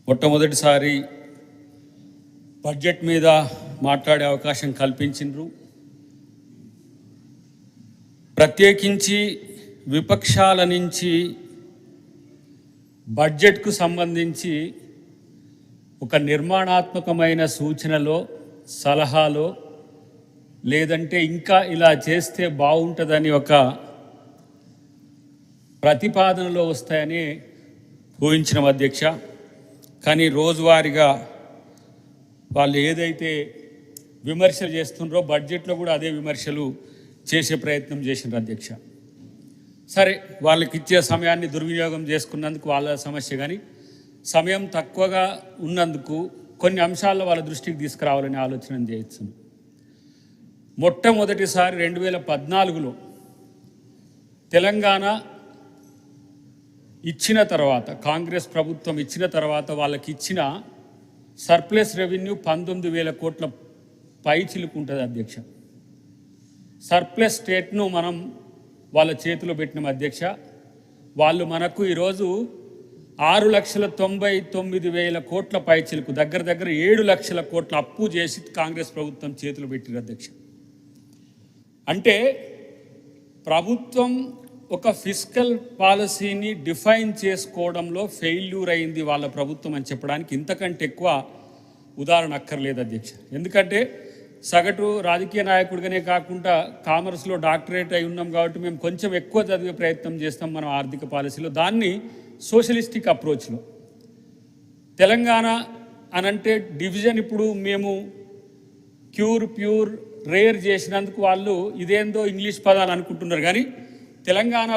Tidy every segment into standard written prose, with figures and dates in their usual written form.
మొట్టమొదటిసారి బడ్జెట్ మీద మాట్లాడే అవకాశం కల్పించిండ్రు. ప్రత్యేకించి విపక్షాల నుంచి బడ్జెట్కు సంబంధించి ఒక నిర్మాణాత్మకమైన సూచనలో, సలహాలో, లేదంటే ఇంకా ఇలా చేస్తే బాగుంటుందని ఒక ప్రతిపాదనలో వస్తాయని ఊహించిన అధ్యక్ష. కానీ రోజువారీగా వాళ్ళు ఏదైతే విమర్శలు చేస్తుండ్రో బడ్జెట్లో కూడా అదే విమర్శలు చేసే ప్రయత్నం చేసిండ్రు అధ్యక్ష. సరే, వాళ్ళకి ఇచ్చే సమయాన్ని దుర్వినియోగం చేసుకున్నందుకు వాళ్ళ సమస్య, కానీ సమయం తక్కువగా ఉన్నందుకు కొన్ని అంశాల్లో వాళ్ళ దృష్టికి తీసుకురావాలని ఆలోచన చేయొచ్చు. మొట్టమొదటిసారి 2014లో తెలంగాణ ఇచ్చిన తర్వాత, కాంగ్రెస్ ప్రభుత్వం ఇచ్చిన తర్వాత వాళ్ళకి ఇచ్చిన సర్ప్లస్ రెవెన్యూ 19,000 కోట్ల పైచిలుకు ఉంటుంది అధ్యక్ష. సర్ప్లస్ స్టేట్ను మనం వాళ్ళ చేతిలో పెట్టినాం అధ్యక్ష. వాళ్ళు మనకు ఈరోజు 6,99,000 కోట్ల పైచిలుకు, దగ్గర 7 లక్షల కోట్ల అప్పు చేసి కాంగ్రెస్ ప్రభుత్వం చేతిలో పెట్టిన అధ్యక్ష. అంటే ప్రభుత్వం ఒక ఫిస్కల్ పాలసీని డిఫైన్ చేసుకోవడంలో ఫెయిల్యూర్ అయింది వాళ్ళ ప్రభుత్వం అని చెప్పడానికి ఇంతకంటే ఎక్కువ ఉదాహరణ అక్కర్లేదు అధ్యక్ష. ఎందుకంటే సగటు రాజకీయ నాయకుడిగానే కాకుండా కామర్స్లో డాక్టరేట్ అయి ఉన్నాం కాబట్టి మేము కొంచెం ఎక్కువ చదివే ప్రయత్నం చేస్తాం మనం ఆర్థిక పాలసీలో. దాన్ని సోషలిస్టిక్ అప్రోచ్లో తెలంగాణ అనంటే డివిజన్, ఇప్పుడు మేము ప్యూర్ రేర్ చేసినందుకు వాళ్ళు ఇదేందో ఇంగ్లీష్ పదాలు అనుకుంటున్నారు. కానీ తెలంగాణ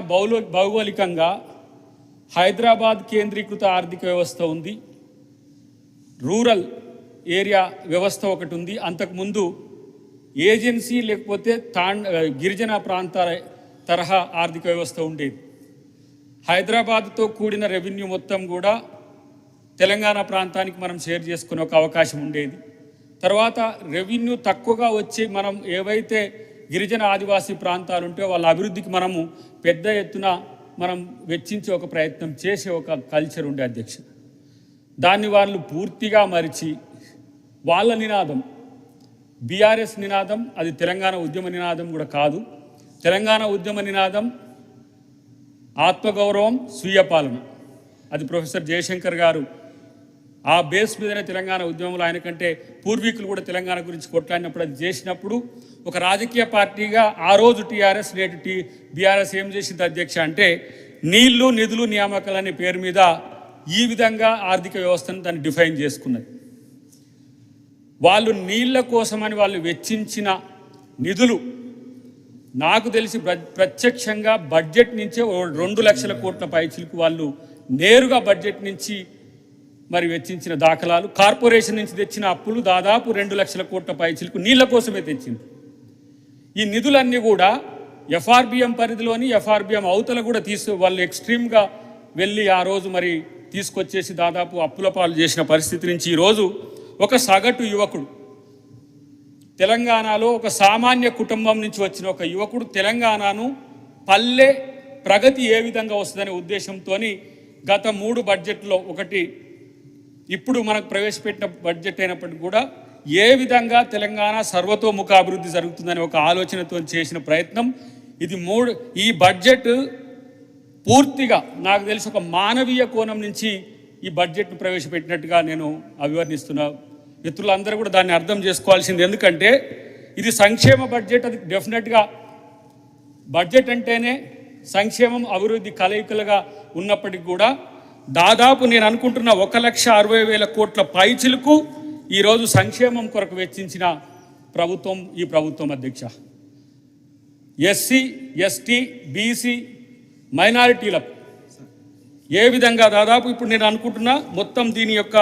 భౌగోళికంగా హైదరాబాద్ కేంద్రీకృత ఆర్థిక వ్యవస్థ ఉంది, రూరల్ ఏరియా వ్యవస్థ ఒకటి ఉంది. అంతకుముందు ఏజెన్సీ లేకపోతే గిరిజన ప్రాంతాల తరహా ఆర్థిక వ్యవస్థ ఉండేది. హైదరాబాద్తో కూడిన రెవెన్యూ మొత్తం కూడా తెలంగాణ ప్రాంతానికి మనం షేర్ చేసుకునే ఒక అవకాశం ఉండేది. తర్వాత రెవెన్యూ తక్కువగా వచ్చి మనం ఏవైతే గిరిజన ఆదివాసీ ప్రాంతాలు ఉంటే వాళ్ళ అభివృద్ధికి మనము పెద్ద ఎత్తున మనం వెచ్చించే ఒక ప్రయత్నం చేసే ఒక కల్చర్ ఉండే అధ్యక్ష. దాన్ని వాళ్ళు పూర్తిగా మరిచి వాళ్ళ నినాదం బీఆర్ఎస్ నినాదం, అది తెలంగాణ ఉద్యమ నినాదం కూడా కాదు. తెలంగాణ ఉద్యమ నినాదం ఆత్మగౌరవం, స్వీయ పాలన. అది ప్రొఫెసర్ జయశంకర్ గారు ఆ బేస్ మీదనే తెలంగాణ ఉద్యమంలో ఆయన కంటే పూర్వీకులు కూడా తెలంగాణ గురించి కొట్లాడినప్పుడు అది చేసినప్పుడు ఒక రాజకీయ పార్టీగా ఆ రోజు టీఆర్ఎస్, నేటి బీఆర్ఎస్ ఏం చేసింది అధ్యక్ష అంటే నీళ్లు, నిధులు, నియామకాలు అనే పేరు మీద ఈ విధంగా ఆర్థిక వ్యవస్థను దాన్ని డిఫైన్ చేసుకున్నది. వాళ్ళు నీళ్ల కోసమని వాళ్ళు వెచ్చించిన నిధులు నాకు తెలిసి ప్రత్యక్షంగా బడ్జెట్ నుంచే 2 లక్షల కోట్ల పైచిలకు వాళ్ళు నేరుగా బడ్జెట్ నుంచి మరి వెచ్చించిన దాఖలాలు. కార్పొరేషన్ నుంచి తెచ్చిన అప్పులు దాదాపు 2 లక్షల కోట్ల పైచిలకు నీళ్ల కోసమే తెచ్చింది. ఈ నిధులన్నీ కూడా ఎఫ్ఆర్బిఎం పరిధిలోని, ఎఫ్ఆర్బిఎం అవతల కూడా వాళ్ళు ఎక్స్ట్రీమ్గా వెళ్ళి ఆ రోజు మరి తీసుకొచ్చేసి దాదాపు అప్పుల పాలు చేసిన పరిస్థితి నుంచి ఈరోజు ఒక సగటు యువకుడు, తెలంగాణలో ఒక సామాన్య కుటుంబం నుంచి వచ్చిన ఒక యువకుడు తెలంగాణను పల్లె ప్రగతి ఏ విధంగా వస్తుందనే ఉద్దేశంతో గత 3 బడ్జెట్లో, ఒకటి ఇప్పుడు మనకు ప్రవేశపెట్టిన బడ్జెట్ అయినప్పటికీ కూడా ఏ విధంగా తెలంగాణ సర్వతోముఖ అభివృద్ధి జరుగుతుందనే ఒక ఆలోచనతో చేసిన ప్రయత్నం ఇది. ఈ బడ్జెట్ పూర్తిగా నాకు తెలిసి ఒక మానవీయ కోణం నుంచి ఈ బడ్జెట్ను ప్రవేశపెట్టినట్టుగా నేను అభివర్ణిస్తున్నా. మిత్రులందరూ కూడా దాన్ని అర్థం చేసుకోవాల్సింది. ఎందుకంటే ఇది సంక్షేమ బడ్జెట్. అది డెఫినెట్గా బడ్జెట్ అంటేనే సంక్షేమం, అభివృద్ధి కలయికలుగా ఉన్నప్పటికీ కూడా దాదాపు నేను అనుకుంటున్న 1,60,000 కోట్ల పైచిలకు ఈరోజు సంక్షేమం కొరకు వెచ్చించిన ప్రభుత్వం ఈ ప్రభుత్వం అధ్యక్ష. ఎస్సీ, ఎస్టీ, బీసీ, మైనారిటీలకు ఏ విధంగా దాదాపు ఇప్పుడు నేను అనుకుంటున్నా మొత్తం దీని యొక్క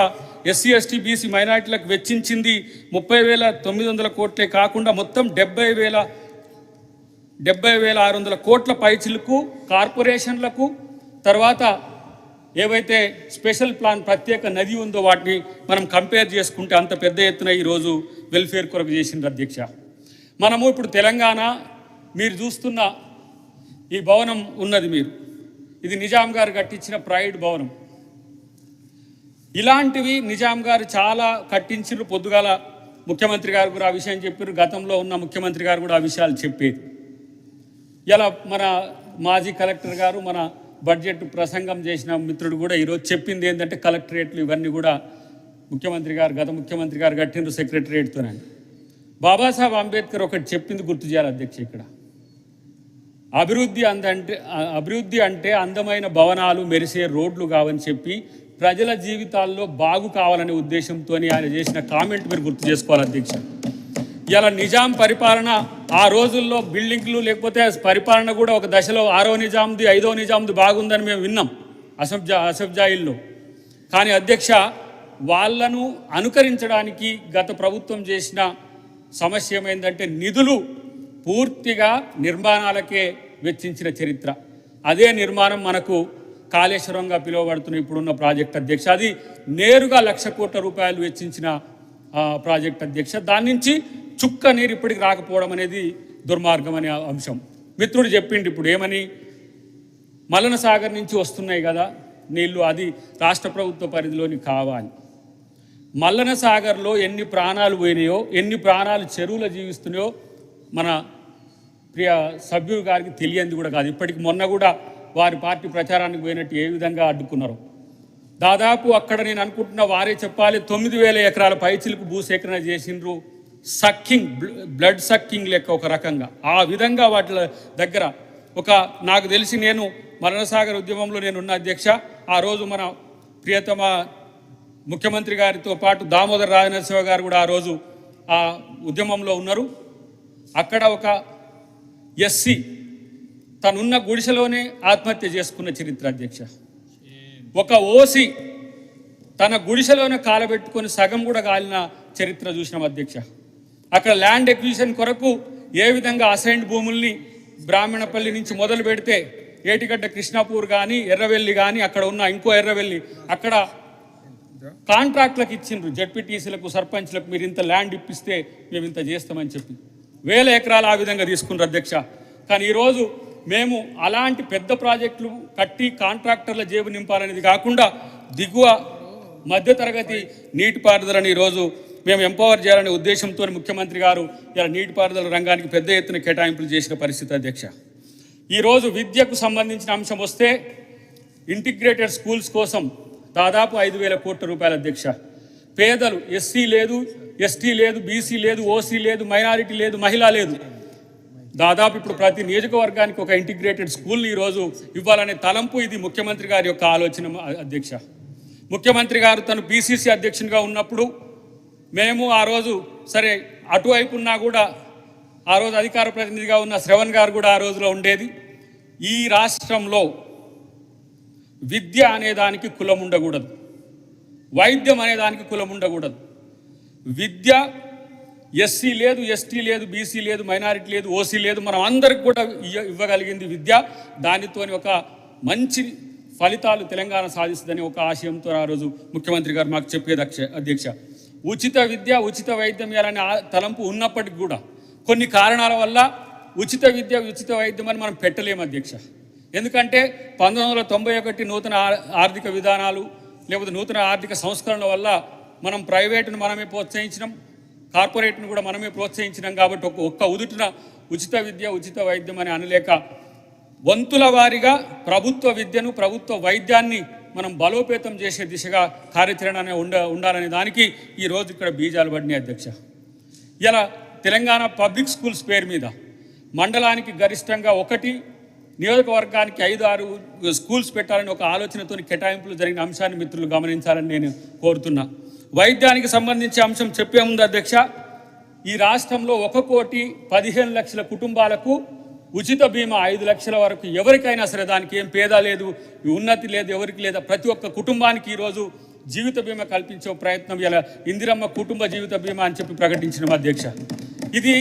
ఎస్సీ, ఎస్టీ, బీసీ, మైనారిటీలకు వెచ్చించింది 30,900 కోట్లే కాకుండా మొత్తం 70,600 కోట్ల పైచిలకు కార్పొరేషన్లకు, తర్వాత ఏవైతే స్పెషల్ ప్లాన్ ప్రత్యేక నది ఉందో వాటిని మనం కంపేర్ చేసుకుంటే అంత పెద్ద ఎత్తున ఈరోజు వెల్ఫేర్ కొరకు చేసింది అధ్యక్ష. మనము ఇప్పుడు తెలంగాణ మీరు చూస్తున్న ఈ భవనం ఉన్నది, ఇది నిజాం గారు కట్టించిన ప్రైడ్ భవనం. ఇలాంటివి నిజాం గారు చాలా కట్టించారు. పొద్దుగాల ముఖ్యమంత్రి గారు కూడా ఆ విషయం చెప్పారు, గతంలో ఉన్న ముఖ్యమంత్రి గారు కూడా ఆ విషయాలు చెప్పేది. ఇలా మన మాజీ కలెక్టర్ గారు మన బడ్జెట్ ప్రసంగం చేసిన మిత్రుడు కూడా ఈరోజు చెప్పింది ఏంటంటే కలెక్టరేట్లు ఇవన్నీ కూడా గత ముఖ్యమంత్రి గారు కట్టిండ్రు సెక్రటరియట్తోనే. బాబాసాహెబ్ అంబేద్కర్ ఒకటి చెప్పింది గుర్తు చేయాలి అధ్యక్ష. ఇక్కడ అభివృద్ధి అంటే అందమైన భవనాలు, మెరిసే రోడ్లు కావని చెప్పి ప్రజల జీవితాల్లో బాగు కావాలనే ఉద్దేశంతో ఆయన చేసిన కామెంట్ మీరు గుర్తు చేసుకోవాలి అధ్యక్ష. ఇలా నిజాం పరిపాలన ఆ రోజుల్లో బిల్డింగ్లు లేకపోతే పరిపాలన కూడా ఒక దశలో 6వ నిజాంది 5వ నిజాంది బాగుందని మేము విన్నాం అసఫ్జాయిల్లో. కానీ అధ్యక్ష, వాళ్ళను అనుకరించడానికి గత ప్రభుత్వం చేసిన సమస్య ఏమైందంటే నిధులు పూర్తిగా నిర్మాణాలకే వెచ్చించిన చరిత్ర. అదే నిర్మాణం మనకు కాళేశ్వరంగా పిలువబడుతున్న ఇప్పుడున్న ప్రాజెక్ట్ అధ్యక్ష. అది నేరుగా 1,00,000 కోట్ల రూపాయలు వెచ్చించిన ప్రాజెక్ట్ అధ్యక్ష. దాని నుంచి చుక్క నీరు ఇప్పటికి రాకపోవడం అనేది దుర్మార్గం అనే అంశం. మిత్రుడు చెప్పిండు ఇప్పుడు ఏమని, మల్లన సాగర్ నుంచి వస్తున్నాయి కదా నీళ్లు, అది రాష్ట్ర ప్రభుత్వ పరిధిలోని కావాలి. మల్లన సాగర్లో ఎన్ని ప్రాణాలు పోయినాయో, ఎన్ని ప్రాణాలు చెరువులో జీవిస్తున్నాయో మన ప్రియ సభ్యులు గారికి తెలియంది కూడా కాదు. ఇప్పటికి మొన్న కూడా వారి పార్టీ ప్రచారానికి పోయినట్టు ఏ విధంగా అడ్డుకున్నారో. దాదాపు అక్కడ నేను అనుకుంటున్న వారే చెప్పాలి 9,000 ఎకరాల పైచిలకు భూసేకరణ చేసిండ్రు. సక్కింగ్, బ్లడ్ సక్కింగ్ లెక్క ఒక రకంగా. ఆ విధంగా వాటి దగ్గర నాకు తెలిసి నేను మల్లనసాగర్ ఉద్యమంలో నేనున్న అధ్యక్ష. ఆ రోజు మన ప్రియతమ ముఖ్యమంత్రి గారితో పాటు దామోదర్ రాజనరసింహ గారు కూడా ఆ రోజు ఆ ఉద్యమంలో ఉన్నారు. అక్కడ ఒక ఎస్సీ తనున్న గుడిసెలోనే ఆత్మహత్య చేసుకున్న చరిత్ర అధ్యక్ష. ఒక ఓసీ తన గుడిసెలోనే కాలబెట్టుకొని సగం కూడా కాలిన చరిత్ర చూసినాం అధ్యక్ష. అక్కడ ల్యాండ్ ఎక్విజిషన్ కొరకు ఏ విధంగా అసైన్డ్ భూముల్ని బ్రాహ్మణపల్లి నుంచి మొదలు పెడితే ఏటిగడ్డ కృష్ణాపూర్ కానీ ఎర్రవెల్లి కానీ అక్కడ ఉన్న ఇంకో ఎర్రవెల్లి అక్కడ కాంట్రాక్ట్లకు ఇచ్చిండ్రు. జడ్పీటీసీలకు, సర్పంచ్లకు మీరు ఇంత ల్యాండ్ ఇప్పిస్తే మేము ఇంత చేస్తామని చెప్పి 1000 ఎకరాలు ఆ విధంగా తీసుకున్నారు అధ్యక్ష. కానీ ఈరోజు మేము అలాంటి పెద్ద ప్రాజెక్టులు కట్టి కాంట్రాక్టర్ల జేబు నింపాలనేది కాకుండా దిగువ మధ్యతరగతి నీటిపారుదలని ఈరోజు మేము ఎంపవర్ చేయాలనే ఉద్దేశంతో ముఖ్యమంత్రి గారు ఇలా నీటిపారుదల రంగానికి పెద్ద ఎత్తున కేటాయింపులు చేసిన పరిస్థితి అధ్యక్ష. ఈరోజు విద్యకు సంబంధించిన అంశం వస్తే ఇంటిగ్రేటెడ్ స్కూల్స్ కోసం దాదాపు 5,000 కోట్ల రూపాయల అధ్యక్ష. పేదలు, ఎస్సీ లేదు, ఎస్టీ లేదు, బీసీ లేదు, ఓసీ లేదు, మైనారిటీ లేదు, మహిళ లేదు, దాదాపు ఇప్పుడు ప్రతి నియోజకవర్గానికి ఒక ఇంటిగ్రేటెడ్ స్కూల్ని ఈరోజు ఇవ్వాలనే తలంపు ఇది ముఖ్యమంత్రి గారి యొక్క ఆలోచన అధ్యక్ష. ముఖ్యమంత్రి గారు తను పిసిసి అధ్యక్షునిగా ఉన్నప్పుడు మేము ఆ రోజు సరే అటువైపు ఉన్నా కూడా ఆ రోజు అధికార ప్రతినిధిగా ఉన్న శ్రవణ్ గారు కూడా ఆ రోజులో ఉండేది. ఈ రాష్ట్రంలో విద్య అనేదానికి కులం ఉండకూడదు, వైద్యం అనేదానికి కులం ఉండకూడదు. విద్య ఎస్సీ లేదు, ఎస్టీ లేదు, బీసీ లేదు, మైనారిటీ లేదు, ఓసీ లేదు, మనం అందరికి కూడా ఇవ్వగలిగింది విద్య. దానితోని ఒక మంచి ఫలితాలు తెలంగాణ సాధిస్తుందని ఒక ఆశయంతో ఆ రోజు ముఖ్యమంత్రి గారు మాకు చెప్పేది అధ్యక్ష. ఉచిత విద్య, ఉచిత వైద్యం ఇవ్వాలనే తలంపు ఉన్నప్పటికీ కూడా కొన్ని కారణాల వల్ల ఉచిత విద్య, ఉచిత వైద్యం అని మనం పెట్టలేము అధ్యక్ష. ఎందుకంటే 1991 నూతన ఆర్థిక విధానాలు లేకపోతే నూతన ఆర్థిక సంస్కరణల వల్ల మనం ప్రైవేటును మనమే ప్రోత్సహించినాం, కార్పొరేట్ను కూడా మనమే ప్రోత్సహించినాం. కాబట్టి ఒక్క ఉదుటిన ఉచిత విద్య, ఉచిత వైద్యం అని అనలేక వంతుల వారీగా ప్రభుత్వ విద్యను, ప్రభుత్వ వైద్యాన్ని మనం బలోపేతం చేసే దిశగా కార్యాచరణ ఉండాలనే దానికి ఈరోజు ఇక్కడ బీజాలు పడినాయి అధ్యక్ష. ఇలా తెలంగాణ పబ్లిక్ స్కూల్స్ పేరు మీద మండలానికి గరిష్టంగా 1, నియోజకవర్గానికి 5-6 స్కూల్స్ పెట్టాలని ఒక ఆలోచనతో కేటాయింపులు జరిగిన అంశాన్ని మిత్రులు గమనించాలని నేను కోరుతున్నా. వైద్యానికి సంబంధించి అంశం చెప్పే ముందు అధ్యక్ష, ఈ రాష్ట్రంలో 1,15,00,000 కుటుంబాలకు ఉచిత బీమా 5 లక్షల వరకు ఎవరికైనా సరే, దానికి ఏం పేద లేదు, ఉన్నతి లేదు, ఎవరికి లేదా, ప్రతి ఒక్క కుటుంబానికి ఈరోజు జీవిత బీమా కల్పించే ప్రయత్నం ఇలా ఇందిరమ్మ కుటుంబ జీవిత బీమా అని చెప్పి ప్రకటించిన అధ్యక్ష. ఇది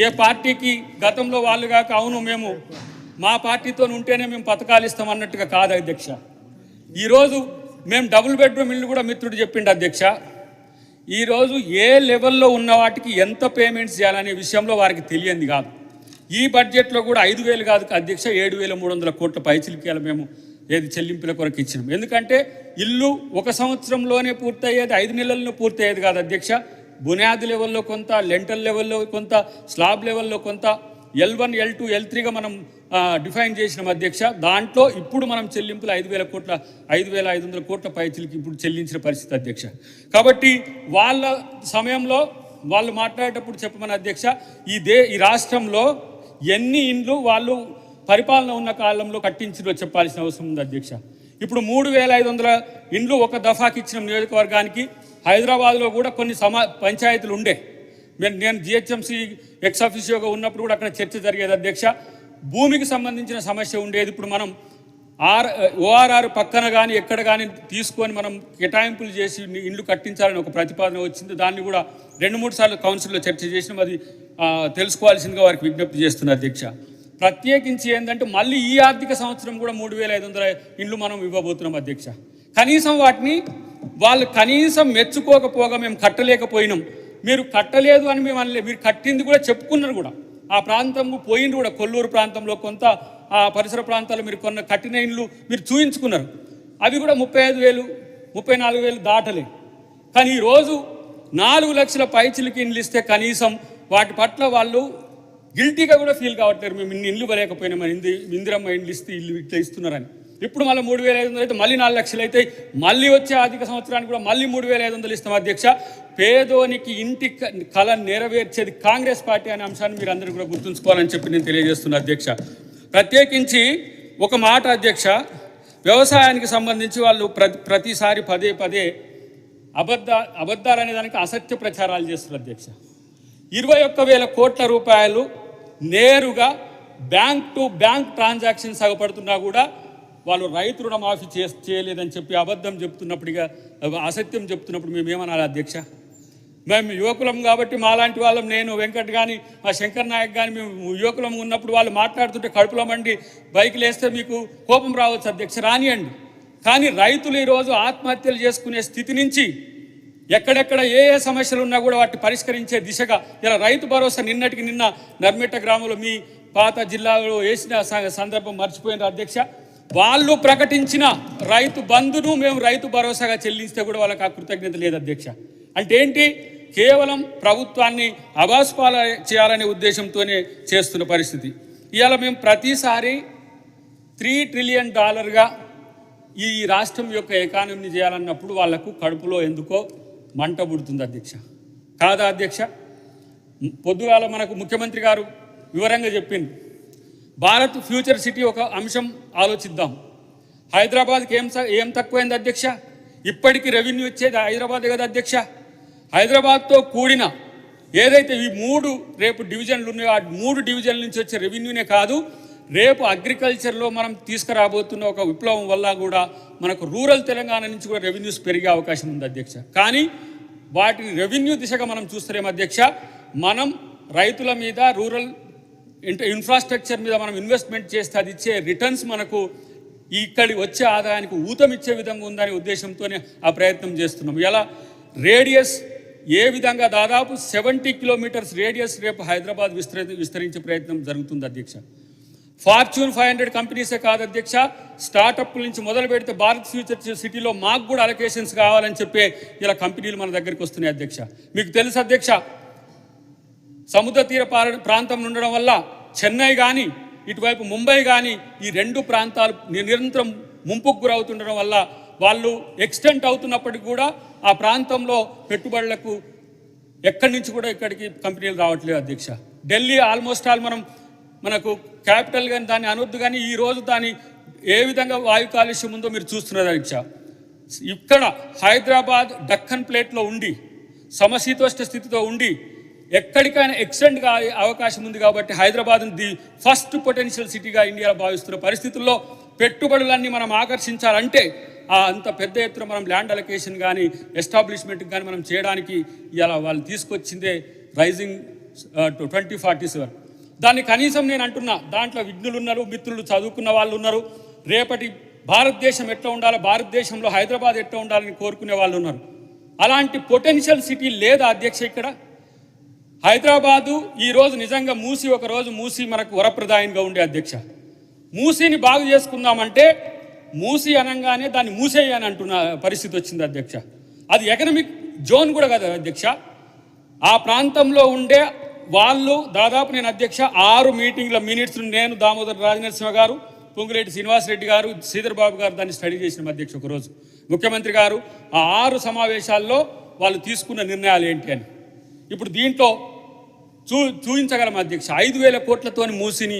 ఏ పార్టీకి గతంలో వాళ్ళు కాక అవును మేము మా పార్టీతో ఉంటేనే మేము పథకాలు ఇస్తాం అన్నట్టుగా కాదు అధ్యక్ష. ఈరోజు మేము డబుల్ బెడ్రూమ్ ఇల్లు కూడా మిత్రుడు చెప్పిండు అధ్యక్ష. ఈరోజు ఏ లెవెల్లో ఉన్న వాటికి ఎంత పేమెంట్స్ చేయాలనే విషయంలో వారికి తెలియంది కాదు. ఈ బడ్జెట్లో కూడా 5,000 కాదు అధ్యక్ష, 7,300 కోట్ల పైచిలికేయాలి మేము ఏది చెల్లింపుల కొరకు ఇచ్చినాం. ఎందుకంటే ఇల్లు 1 సంవత్సరంలోనే పూర్తయ్యేది, 5 నెలల్లో పూర్తయ్యేది కాదు అధ్యక్ష. బునియాది లెవెల్లో కొంత, లెంటల్ లెవెల్లో కొంత, స్లాబ్ లెవెల్లో కొంత, L1, L2, L3గా మనం డిఫైన్ చేసినాం అధ్యక్ష. దాంట్లో ఇప్పుడు మనం చెల్లింపులు 5,500 కోట్ల పైచిలకి ఇప్పుడు చెల్లించిన పరిస్థితి అధ్యక్ష. కాబట్టి వాళ్ళ సమయంలో వాళ్ళు మాట్లాడేటప్పుడు చెప్పమని అధ్యక్ష, ఈ రాష్ట్రంలో ఎన్ని ఇండ్లు వాళ్ళు పరిపాలన ఉన్న కాలంలో కట్టించిందో చెప్పాల్సిన అవసరం ఉంది అధ్యక్ష. ఇప్పుడు 3,500 ఇండ్లు ఒక దఫాకి ఇచ్చిన నియోజకవర్గానికి. హైదరాబాద్లో కూడా కొన్ని పంచాయతీలు ఉండే. నేను జిహెచ్ఎంసీ ఎక్స్ ఆఫీసియోగా ఉన్నప్పుడు కూడా అక్కడ చర్చ జరిగేది అధ్యక్ష. భూమికి సంబంధించిన సమస్య ఉండేది. ఇప్పుడు మనం ORR పక్కన కానీ ఎక్కడ కానీ తీసుకొని మనం కేటాయింపులు చేసి ఇండ్లు కట్టించాలని ఒక ప్రతిపాదన వచ్చింది. దాన్ని కూడా 2-3 సార్లు కౌన్సిల్లో చర్చ చేసినాం. అది తెలుసుకోవాల్సిందిగా వారికి విజ్ఞప్తి చేస్తున్న అధ్యక్ష. ప్రత్యేకించి ఏంటంటే మళ్ళీ ఈ ఆర్థిక సంవత్సరం కూడా 3,500 ఇండ్లు మనం ఇవ్వబోతున్నాం అధ్యక్ష. కనీసం వాటిని వాళ్ళు కనీసం మెచ్చుకోకపోగా మేము కట్టలేకపోయినాం. మీరు కట్టలేదు అని మేము అనలేదు, మీరు కట్టింది కూడా చెప్పుకున్నారు కూడా. ఆ ప్రాంతం పోయింది కూడా, కొల్లూరు ప్రాంతంలో కొంత, ఆ పరిసర ప్రాంతాల్లో మీరు కట్టిన ఇండ్లు మీరు చూయించుకున్నారు. అవి కూడా 35,000, 34,000 దాటలే. కానీ ఈరోజు 4 లక్షల పైచిలకి ఇండ్లు ఇస్తే కనీసం వాటి పట్ల వాళ్ళు గిల్టీగా కూడా ఫీల్ కావట్లేరు. మేము ఇన్ని ఇండ్లు ఇవ్వలేకపోయినామని, ఇందిరమ్మ ఇండ్లు ఇస్తే ఇల్లు ఇట్లా ఇస్తున్నారని. ఇప్పుడు మళ్ళీ 3,500 అయితే మళ్ళీ 4 లక్షలు అయితే మళ్ళీ వచ్చే ఆర్థిక సంవత్సరానికి కూడా మళ్ళీ 3,500 ఇస్తాం అధ్యక్ష. పేదోనికి ఇంటి కళ నెరవేర్చేది కాంగ్రెస్ పార్టీ అనే అంశాన్ని మీరు అందరూ కూడా గుర్తుంచుకోవాలని చెప్పి నేను తెలియజేస్తున్నా అధ్యక్ష. ప్రత్యేకించి ఒక మాట అధ్యక్ష, వ్యవసాయానికి సంబంధించి వాళ్ళు ప్రతిసారి పదే అబద్ధాలు అనే దానికి అసత్య ప్రచారాలు చేస్తున్నారు అధ్యక్ష. 21,000 కోట్ల రూపాయలు నేరుగా బ్యాంక్ టు బ్యాంక్ ట్రాన్సాక్షన్ సాగపడుతున్నా కూడా వాళ్ళు రైతు రుణమాఫీ చేయలేదని చెప్పి అబద్ధం చెప్తున్నప్పుడుగా, అసత్యం చెప్తున్నప్పుడు మేము ఏమనాలి అధ్యక్ష? మేము యువకులం కాబట్టి మాలాంటి వాళ్ళం, నేను వెంకట్ కానీ మా శంకర్ నాయక్ కానీ మేము యువకులం ఉన్నప్పుడు వాళ్ళు మాట్లాడుతుంటే కడుపులో మండి బైకులు వేస్తే మీకు కోపం రావచ్చు అధ్యక్ష, రానియండి. కానీ రైతులు ఈరోజు ఆత్మహత్యలు చేసుకునే స్థితి నుంచి ఎక్కడెక్కడ ఏ సమస్యలు ఉన్నా కూడా వాటిని పరిష్కరించే దిశగా ఇలా రైతు భరోసా నిన్న నర్మిట్ట గ్రామంలో మీ పాత జిల్లాలో వేసిన సందర్భం మర్చిపోయిన అధ్యక్ష. వాళ్ళు ప్రకటించిన రైతు బంధును మేము రైతు భరోసాగా చెల్లిస్తే కూడా వాళ్ళకి ఆ కృతజ్ఞత లేదు అధ్యక్ష. అంటే ఏంటి? కేవలం ప్రభుత్వాన్ని అబాస్పాల చేయాలనే ఉద్దేశంతోనే చేస్తున్న పరిస్థితి. ఇవాళ మేము ప్రతిసారి $3 ట్రిలియన్ ఈ రాష్ట్రం యొక్క ఎకానమీని చేయాలన్నప్పుడు వాళ్లకు కడుపులో ఎందుకో మంట పుడుతుంది అధ్యక్ష. కాదా అధ్యక్ష? పొద్దుగాల మనకు ముఖ్యమంత్రి గారు వివరంగా చెప్పింది. భారత్ ఫ్యూచర్ సిటీ ఒక అంశం ఆలోచిద్దాం. హైదరాబాద్కి ఏం తక్కువైంది అధ్యక్ష? ఇప్పటికీ రెవెన్యూ ఇచ్చేది హైదరాబాద్ కదా అధ్యక్ష. హైదరాబాద్తో కూడిన ఏదైతే ఈ 3 రేపు డివిజన్లు ఉన్నాయో ఆ 3 డివిజన్ల నుంచి వచ్చే రెవెన్యూనే కాదు, రేపు అగ్రికల్చర్లో మనం తీసుకురాబోతున్న ఒక విప్లవం వల్ల కూడా మనకు రూరల్ తెలంగాణ నుంచి కూడా రెవెన్యూస్ పెరిగే అవకాశం ఉంది అధ్యక్ష. కానీ వాటిని రెవెన్యూ దిశగా మనం చూస్తున్నాం అధ్యక్ష. మనం రైతుల మీద, రూరల్ ఇన్ఫ్రాస్ట్రక్చర్ మీద మనం ఇన్వెస్ట్మెంట్ చేస్తే అది ఇచ్చే రిటర్న్స్ మనకు ఇక్కడి వచ్చే ఆదాయానికి ఊతమిచ్చే విధంగా ఉందనే ఉద్దేశంతోనే ఆ ప్రయత్నం చేస్తున్నాం. ఇలా రేడియస్ ఏ విధంగా దాదాపు 70 కిలోమీటర్స్ రేడియస్ రేపు హైదరాబాద్ విస్తరించే ప్రయత్నం జరుగుతుంది అధ్యక్ష. ఫార్చ్యూన్ 500 కంపెనీసే కాదు అధ్యక్ష, స్టార్టప్ల నుంచి మొదలు పెడితే భారత్ ఫ్యూచర్ సిటీలో మాకు కూడా అలొకేషన్స్ కావాలని చెప్పే ఇలా కంపెనీలు మన దగ్గరికి వస్తున్నాయి అధ్యక్ష. మీకు తెలుసు అధ్యక్ష, సముద్ర తీర ప్రాంతం ఉండడం వల్ల చెన్నై కానీ ఇటువైపు ముంబై కానీ ఈ 2 ప్రాంతాలు నిరంతరం ముంపుకు గురవుతుండడం వల్ల వాళ్ళు ఎక్స్టెంట్ అవుతున్నప్పటికీ కూడా ఆ ప్రాంతంలో పెట్టుబడులకు ఎక్కడి నుంచి కూడా ఇక్కడికి కంపెనీలు రావట్లేదు అధ్యక్ష. ఢిల్లీ ఆల్మోస్ట్ ఆల్ మనకు క్యాపిటల్ కానీ దాన్ని అనొద్దు, కానీ ఈరోజు దాని ఏ విధంగా వాయు కాలుష్యం ఉందో మీరు చూస్తున్నారు అధ్యక్ష. ఇక్కడ హైదరాబాద్ డక్కన్ ప్లేట్లో ఉండి సమశీతోష్ణ స్థితితో ఉండి ఎక్కడికైనా ఎక్స్టెండ్ కాయే అవకాశం ఉంది. కాబట్టి హైదరాబాద్ని ది ఫస్ట్ పొటెన్షియల్ సిటీగా ఇండియాలో భావిస్తున్న పరిస్థితుల్లో పెట్టుబడులన్నీ మనం ఆకర్షించాలంటే అంత పెద్ద ఎత్తున మనం ల్యాండ్ అలొకేషన్ కానీ ఎస్టాబ్లిష్మెంట్కి కానీ మనం చేయడానికి ఇలా వాళ్ళు తీసుకొచ్చిందే రైజింగ్ 2047. దాన్ని కనీసం నేను అంటున్నా, దాంట్లో విఘ్నులు ఉన్నారు, మిత్రులు చదువుకున్న వాళ్ళు ఉన్నారు. రేపటి భారతదేశం ఎట్లా ఉండాలో, భారతదేశంలో హైదరాబాద్ ఎట్లా ఉండాలని కోరుకునే వాళ్ళు ఉన్నారు. అలాంటి పొటెన్షియల్ సిటీ లేదా అధ్యక్ష ఇక్కడ? హైదరాబాదు ఈరోజు నిజంగా ఒకరోజు మూసి మనకు వరప్రదాయంగా ఉండే అధ్యక్ష. మూసిని బాగు చేసుకుందామంటే మూసి అనగానే దాన్ని మూసేయి అని అంటున్న పరిస్థితి వచ్చింది అధ్యక్ష. అది ఎకనామిక్ జోన్ కూడా కదా అధ్యక్ష. ఆ ప్రాంతంలో ఉండే వాళ్ళు దాదాపు నేను అధ్యక్ష 6 మీటింగ్ల మినిట్స్ నేను, దామోదర్ రాజనరసింహ గారు, పొంగులేటి శ్రీనివాసరెడ్డి గారు, శ్రీధర్ బాబు గారు దాన్ని స్టడీ చేసిన అధ్యక్ష. ఒకరోజు ముఖ్యమంత్రి గారు ఆ 6 సమావేశాల్లో వాళ్ళు తీసుకున్న నిర్ణయాలు ఏంటి అని ఇప్పుడు దీంట్లో చూపించగలం అధ్యక్ష. 5,000 కోట్లతోని మూసిని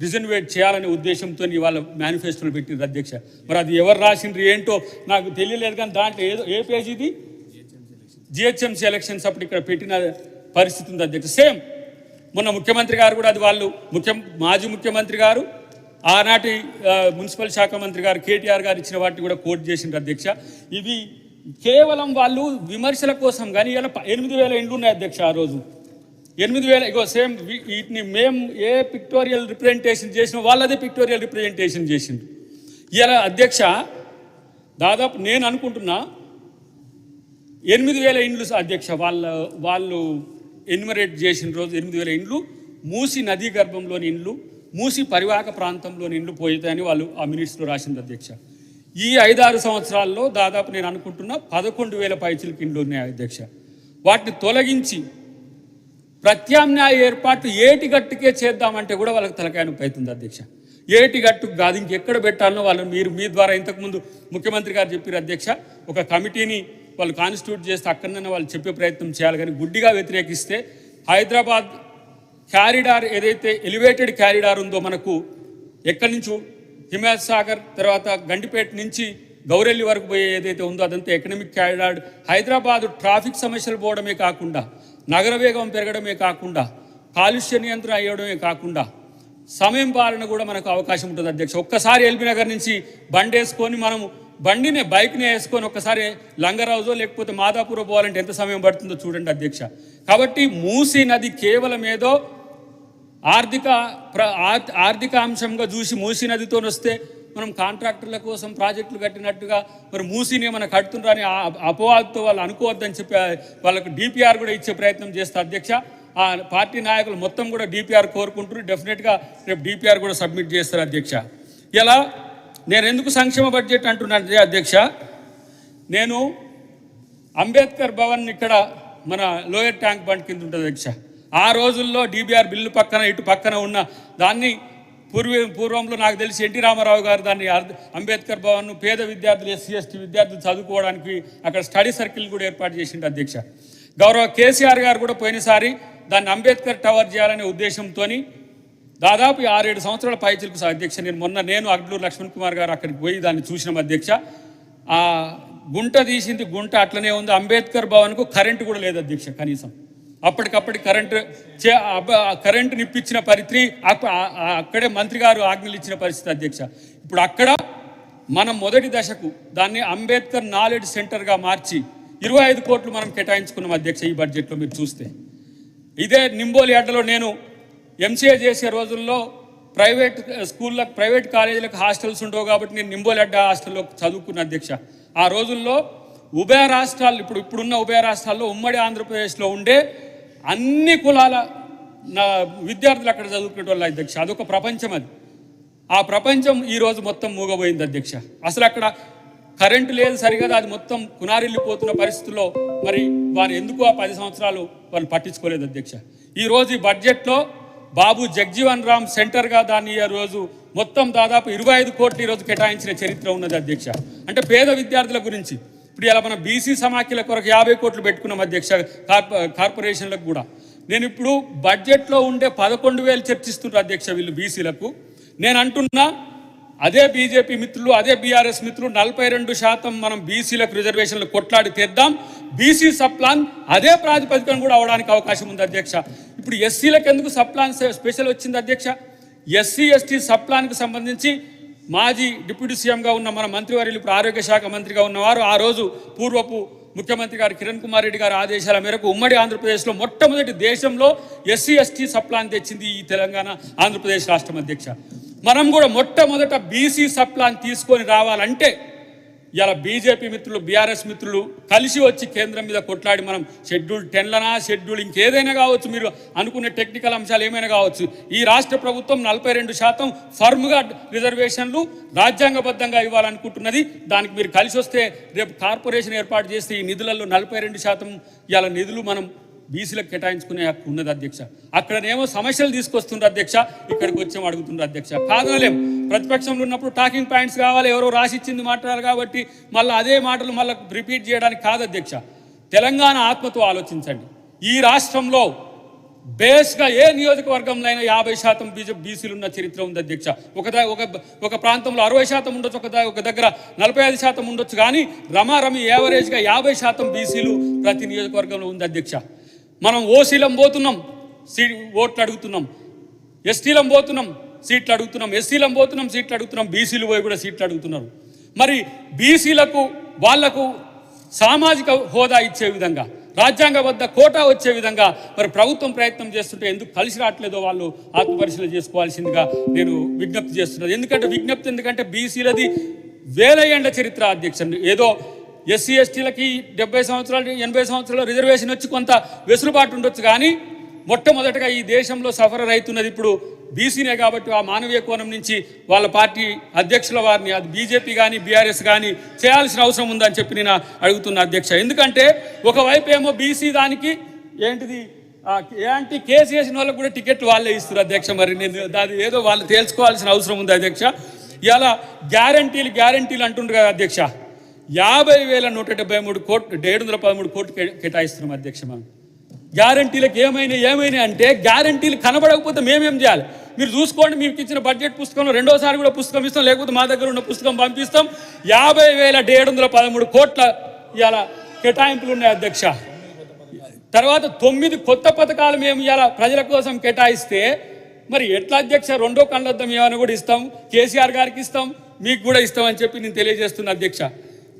రిజర్వేట్ చేయాలనే ఉద్దేశంతో వాళ్ళ మేనిఫెస్టోలు పెట్టింది అధ్యక్ష. మరి అది ఎవరు రాసిండ్రు ఏంటో నాకు తెలియలేదు, కానీ దాంట్లో ఏ పేజీ ఇది జిహెచ్ఎంసీ ఎలక్షన్స్ అప్పుడు ఇక్కడ పెట్టిన పరిస్థితి ఉంది అధ్యక్ష. సేమ్ మొన్న ముఖ్యమంత్రి గారు కూడా అది వాళ్ళు మాజీ ముఖ్యమంత్రి గారు, ఆనాటి మున్సిపల్ శాఖ మంత్రి గారు కేటీఆర్ గారు ఇచ్చిన వాటిని కూడా కోట్ చేసిండ్రు అధ్యక్ష. ఇవి కేవలం వాళ్ళు విమర్శల కోసం. కానీ ఇలా 8,000 ఇండ్లు ఉన్నాయి అధ్యక్ష. ఆ రోజు 8,000 ఇగో సేమ్ వీటిని మేము ఏ పిక్టోరియల్ రిప్రజెంటేషన్ చేసిన వాళ్ళదే పిక్టోరియల్ రిప్రజెంటేషన్ చేసిండ్రు. ఇలా అధ్యక్ష దాదాపు నేను అనుకుంటున్నా 8,000 ఇండ్లు అధ్యక్ష వాళ్ళు ఎన్యుమరేట్ చేసిన రోజు 8,000 ఇండ్లు మూసి నదీ గర్భంలోని ఇండ్లు, మూసి పరివాహక ప్రాంతంలోని ఇండ్లు పోయితాయని వాళ్ళు ఆ మినిట్స్లో రాసింది అధ్యక్ష. ఈ 5-6 సంవత్సరాల్లో దాదాపు నేను అనుకుంటున్నా 11,000 పైచిలకు ఇండ్లు ఉన్నాయి అధ్యక్ష. వాటిని తొలగించి ప్రత్యామ్నాయ ఏర్పాటు ఏటిగట్టుకే చేద్దామంటే కూడా వాళ్ళకి తలకాయ నొప్పి అవుతుంది అధ్యక్ష. ఏటిగట్టుకు కాదు, ఇంకెక్కడ పెట్టాలనో వాళ్ళు మీ ద్వారా ఇంతకుముందు ముఖ్యమంత్రి గారు చెప్పారు అధ్యక్ష. ఒక కమిటీని వాళ్ళు కాన్స్టిట్యూట్ చేస్తే అక్కడనే వాళ్ళు చెప్పే ప్రయత్నం చేయాలి. కానీ గుడ్డిగా వ్యతిరేకిస్తే హైదరాబాద్ క్యారిడార్ ఏదైతే ఎలివేటెడ్ క్యారిడార్ ఉందో మనకు ఎక్కడి నుంచి హిమాయత్ సాగర్ తర్వాత గండిపేట నుంచి గౌరెల్లి వరకు పోయే ఏదైతే ఉందో అదంతా ఎకనామిక్ క్యారిడార్. హైదరాబాదు ట్రాఫిక్ సమస్యలు పోవడమే కాకుండా, నగర వేగం పెరగడమే కాకుండా, కాలుష్య నియంత్రణ అయ్యడమే కాకుండా సమయం పాలన కూడా మనకు అవకాశం ఉంటుంది అధ్యక్ష. ఒక్కసారి ఎల్బీ నగర్ నుంచి బండి వేసుకొని మనము బైక్ని వేసుకొని ఒక్కసారి లంగరాజో లేకపోతే మాదాపూర్ పోవాలంటే ఎంత సమయం పడుతుందో చూడండి అధ్యక్ష. కాబట్టి మూసీ నది కేవలం ఏదో ఆర్థిక అంశంగా చూసి మూసీ నదితో వస్తే మనం కాంట్రాక్టర్ల కోసం ప్రాజెక్టులు కట్టినట్టుగా మరి మూసీని ఏమైనా కడుతుండ్రని అపవాదుతో వాళ్ళు అనుకోవద్దని చెప్పి వాళ్ళకు డిపిఆర్ కూడా ఇచ్చే ప్రయత్నం చేస్తారు అధ్యక్ష. ఆ పార్టీ నాయకులు మొత్తం కూడా డిపిఆర్ కోరుకుంటారు. డెఫినెట్గా రేపు డిపిఆర్ కూడా సబ్మిట్ చేస్తారు అధ్యక్ష. ఇలా నేను ఎందుకు సంక్షేమ బడ్జెట్ అంటున్నాను అధ్యక్ష, నేను అంబేద్కర్ భవన్ ఇక్కడ మన లోయర్ ట్యాంక్ బండ్ కింద ఉంటుంది అధ్యక్ష. ఆ రోజుల్లో డిబిఆర్ బిల్లు పక్కన ఇటు పక్కన ఉన్న దాన్ని పూర్వంలో నాకు తెలిసి ఎన్టీ రామారావు గారు దాన్ని అంబేద్కర్ భవన్ పేద విద్యార్థులు SC/ST విద్యార్థులు చదువుకోవడానికి అక్కడ స్టడీ సర్కిల్ కూడా ఏర్పాటు చేసిండు అధ్యక్ష. గౌరవ కేసీఆర్ గారు కూడా పోయినసారి దాన్ని అంబేద్కర్ టవర్ చేయాలనే ఉద్దేశంతో దాదాపు 6-7 సంవత్సరాల పైచిలకు అధ్యక్ష. నేను అగ్లూరు లక్ష్మణ్ కుమార్ గారు అక్కడికి పోయి దాన్ని చూసినాం అధ్యక్ష. ఆ గుంట తీసింది గుంట అట్లనే ఉంది. అంబేద్కర్ భవన్కు కరెంటు కూడా లేదు అధ్యక్ష. కనీసం అప్పటికప్పటి కరెంటు నిప్పించిన పరిస్థితి అక్కడే మంత్రి గారు ఆజ్ఞలు ఇచ్చిన పరిస్థితి అధ్యక్ష. ఇప్పుడు అక్కడ మనం మొదటి దశకు దాన్ని అంబేద్కర్ నాలెడ్జ్ సెంటర్గా మార్చి 25 కోట్లు మనం కేటాయించుకున్నాం అధ్యక్ష ఈ బడ్జెట్లో. మీరు చూస్తే ఇదే నింబోలి అడ్డలో నేను MCA చేసే రోజుల్లో ప్రైవేట్ స్కూళ్ళకు ప్రైవేట్ కాలేజీలకు హాస్టల్స్ ఉండవు కాబట్టి నేను నింబోలి అడ్డ హాస్టల్లో చదువుకున్న అధ్యక్ష. ఆ రోజుల్లో ఉభయ రాష్ట్రాలు ఇప్పుడున్న ఉభయ రాష్ట్రాల్లో ఉమ్మడి ఆంధ్రప్రదేశ్లో ఉండే అన్ని కులాల విద్యార్థులు అక్కడ చదువుకునే వాళ్ళు అధ్యక్ష. అదొక ప్రపంచం. అది ఆ ప్రపంచం ఈరోజు మొత్తం మూగబోయింది అధ్యక్ష. అసలు అక్కడ కరెంటు లేదు సరిగా, అది మొత్తం కునారిల్లిపోతున్న పరిస్థితుల్లో మరి వారు ఎందుకు ఆ 10 సంవత్సరాలు వాళ్ళు పట్టించుకోలేదు అధ్యక్ష. ఈరోజు ఈ బడ్జెట్లో బాబు జగ్జీవన్ రామ్ సెంటర్గా దాన్ని ఈరోజు మొత్తం దాదాపు 25 కోట్లు ఈరోజు కేటాయించిన చరిత్ర ఉన్నది అధ్యక్ష. అంటే పేద విద్యార్థుల గురించి ఇప్పుడు ఇలా మన బీసీ సమాఖ్యల కొరకు 50 కోట్లు పెట్టుకున్నాం అధ్యక్ష. కార్పొరేషన్లకు కూడా నేను ఇప్పుడు బడ్జెట్లో ఉండే 11,000 చర్చిస్తున్నారు అధ్యక్ష వీళ్ళు బీసీలకు. నేను అంటున్నా అదే బీజేపీ మిత్రులు అదే బీఆర్ఎస్ మిత్రులు 42% మనం బీసీలకు రిజర్వేషన్లు కొట్లాడి తెద్దాం. బీసీ సప్లాన్ అదే ప్రాతిపదికన కూడా అవడానికి అవకాశం ఉంది అధ్యక్ష. ఇప్పుడు ఎస్సీలకు ఎందుకు సప్లాన్ స్పెషల్ వచ్చింది అధ్యక్ష? SC/ST సప్లాన్కు సంబంధించి మాజీ డిప్యూటీ సీఎంగా ఉన్న మన మంత్రివర్యులు ఇప్పుడు ఆరోగ్య శాఖ మంత్రిగా ఉన్నవారు ఆ రోజు పూర్వపు ముఖ్యమంత్రి గారు కిరణ్ కుమార్ రెడ్డి గారి ఆదేశాల మేరకు ఉమ్మడి ఆంధ్రప్రదేశ్లో మొట్టమొదటి దేశంలో SC/ST సప్లాన్ తెచ్చింది ఈ తెలంగాణ ఆంధ్రప్రదేశ్ రాష్ట్రం అధ్యక్ష. మనం కూడా మొట్టమొదట బీసీ సప్లాన్ తీసుకొని రావాలంటే ఇలా బీజేపీ మిత్రులు బీఆర్ఎస్ మిత్రులు కలిసి వచ్చి కేంద్రం మీద కొట్లాడి మనం షెడ్యూల్ 10లనా షెడ్యూల్ ఇంకేదైనా కావచ్చు, మీరు అనుకునే టెక్నికల్ అంశాలు ఏమైనా కావచ్చు, ఈ రాష్ట్ర ప్రభుత్వం 42% ఫర్మ్గా రిజర్వేషన్లు రాజ్యాంగబద్ధంగా ఇవ్వాలనుకుంటున్నది. దానికి మీరు కలిసి వస్తే రేపు కార్పొరేషన్ ఏర్పాటు చేస్తే ఈ నిధులలో 42% ఇలా నిధులు మనం బీసీలకు కేటాయించుకునే హక్కు ఉన్నది అధ్యక్ష. అక్కడనేమో సమస్యలు తీసుకొస్తుండ్రు అధ్యక్ష, ఇక్కడికి వచ్చాము అడుగుతుండ్రు అధ్యక్ష. కాదనలేం, ప్రతిపక్షంలో ఉన్నప్పుడు టాకింగ్ పాయింట్స్ కావాలి, ఎవరో రాసిచ్చింది మాట్లాడాలి కాబట్టి మళ్ళీ అదే మాటలు మళ్ళీ రిపీట్ చేయడానికి కాదు అధ్యక్ష. తెలంగాణ ఆత్మతో ఆలోచించండి. ఈ రాష్ట్రంలో బేస్గా ఏ నియోజకవర్గంలో అయినా 50% బీసీలు ఉన్న చరిత్ర ఉంది అధ్యక్ష. ఒక ప్రాంతంలో 60% ఉండొచ్చు, ఒక దగ్గర 45% ఉండొచ్చు, కానీ రమారమి యావరేజ్గా 50% బీసీలు ప్రతి నియోజకవర్గంలో ఉంది అధ్యక్ష. మనం ఓసీలం పోతున్నాం, ఓట్లు అడుగుతున్నాం, ఎస్టీలం పోతున్నాం, సీట్లు అడుగుతున్నాం, ఎస్సీలం పోతున్నాం, సీట్లు అడుగుతున్నాం, బీసీలు పోయి కూడా సీట్లు అడుగుతున్నారు. మరి బీసీలకు వాళ్లకు సామాజిక హోదా ఇచ్చే విధంగా, రాజ్యాంగబద్ధ కోటా వచ్చే విధంగా మరి ప్రభుత్వం ప్రయత్నం చేస్తుంటే ఎందుకు కలిసి రావట్లేదో వాళ్ళు ఆత్మపరిశీలన చేసుకోవాల్సిందిగా నేను విజ్ఞప్తి చేస్తున్నాను. ఎందుకంటే బీసీలది వేల ఏళ్ల చరిత్ర అధ్యక్ష. ఏదో ఎస్సీ ఎస్టీలకి 70 సంవత్సరాలు 80 సంవత్సరాలు రిజర్వేషన్ వచ్చి కొంత వెసులుబాటు ఉండొచ్చు, కానీ మొట్టమొదటగా ఈ దేశంలో సఫర్ అవుతున్నది ఇప్పుడు బీసీనే. కాబట్టి ఆ మానవీయ కోణం నుంచి వాళ్ళ పార్టీ అధ్యక్షుల వారిని, అది బీజేపీ కానీ బీఆర్ఎస్ కానీ చేయాల్సిన అవసరం ఉందని చెప్పి నేను అడుగుతున్నా అధ్యక్ష. ఎందుకంటే ఒకవైపు ఏమో బీసీ దానికి ఏంటిది యాంటీ కేసు వేసిన వాళ్ళకు కూడా టికెట్లు వాళ్ళే ఇస్తారు అధ్యక్ష. మరి నేను అది ఏదో వాళ్ళు తేల్చుకోవాల్సిన అవసరం ఉంది అధ్యక్ష. ఇలా గ్యారంటీలు అంటుండ్రు కదా అధ్యక్ష. 50,173 కోట్లు 713 కోట్లు కేటాయిస్తున్నాం అధ్యక్ష. మనం గ్యారంటీలకు ఏమైనా అంటే గ్యారంటీలు కనబడకపోతే మేమేం చేయాలి? మీరు చూసుకోండి, మీకు ఇచ్చిన బడ్జెట్ పుస్తకంలో రెండోసారి కూడా పుస్తకం ఇస్తాం, లేకపోతే మా దగ్గర ఉన్న పుస్తకం పంపిస్తాం. 50,713 కోట్ల ఇలా కేటాయింపులు ఉన్నాయి అధ్యక్ష. తర్వాత 9 కొత్త పథకాలు మేము ఇలా ప్రజల కోసం కేటాయిస్తే మరి ఎట్లా అధ్యక్ష? రెండో కళ్ళద్దం ఏమైనా కూడా ఇస్తాం, కేసీఆర్ గారికి ఇస్తాం, మీకు కూడా ఇస్తామని చెప్పి నేను తెలియజేస్తున్నా అధ్యక్ష.